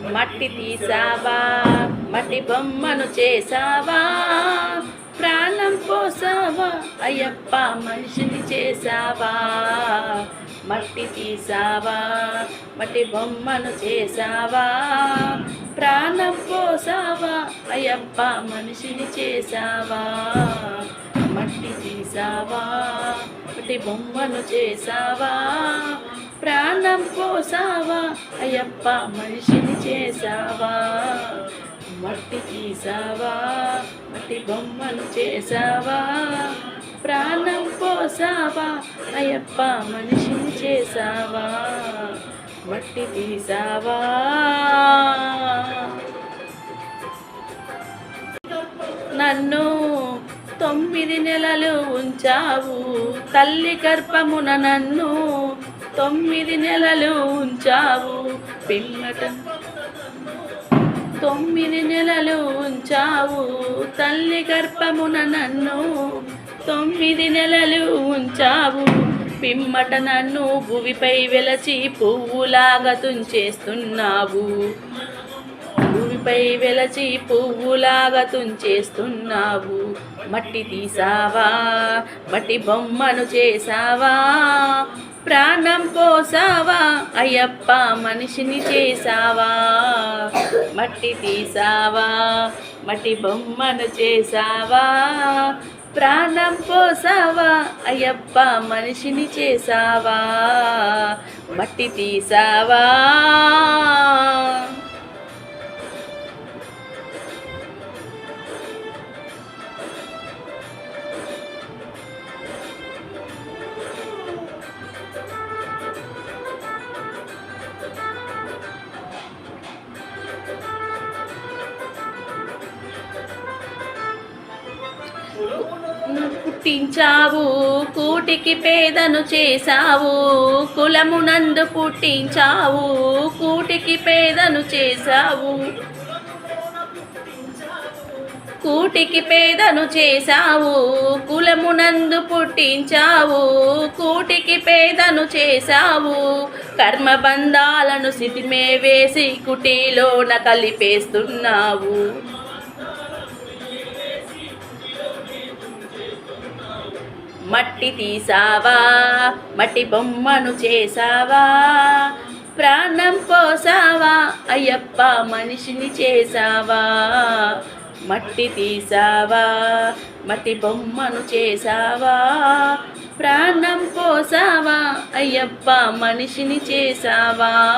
మట్టి తీసావా, మట్టి బొమ్మను చేసావా, ప్రాణం పోసావా అయ్యప్ప మనిషిని చేసావా. మట్టి తీసావా, మట్టి బొమ్మను చేసావా, ప్రాణం పోసావా అయ్యప్ప మనిషిని చేసావా. మట్టి తీసావా, మట్టి బొమ్మను చేసావా, ప్రాణం పోసావా అయ్యప్ప మనిషిని చేసావా. మట్టి తీసావా, మట్టి బొమ్మను చేసావా, ప్రాణం పోసావా అయ్యప్ప మనిషిని చేసావా. మట్టి తీసావా. నన్ను 9 నెలలు ఉంచావు తల్లి గర్భమున, నన్ను 9 నెలలు ఉంచావు పిమ్మట 9 నెలలు ఉంచావు తల్లి గర్భమున, నన్ను 9 నెలలు ఉంచావు పిమ్మట నన్ను భూమిపై వెలచి పువ్వులాగా తుంచేస్తున్నావు. భూమిపై వెలచి పువ్వులాగా తుంచేస్తున్నావు. మట్టి తీసావా, మట్టి బొమ్మను చేసావా, ప్రాణం పోసావా అయ్యప్ప మనిషిని చేసావా. మట్టి తీసావా, మట్టి బొమ్మను చేసావా, ప్రాణం పోసావా అయ్యప్ప మనిషిని చేసావా. మట్టి తీసావా. పుట్టించావు కూటికి పేదను చేసావు, కులమునందు పుట్టించావు కూటికి పేదను చేసావు. కూటికి పేదను చేసావు, కులమునందు పుట్టించావు కూటికి పేదను చేసావు. కర్మబంధాలను సితిమే వేసి కుటీలోన కలిపేస్తున్నావు. మట్టి తీసావా, మట్టి బొమ్మను చేసావా, ప్రాణం పోసావా అయ్యప్ప మనిషిని చేసావా. మట్టి తీసావా, మట్టి బొమ్మను చేసావా, ప్రాణం పోసావా అయ్యప్ప మనిషిని చేసావా.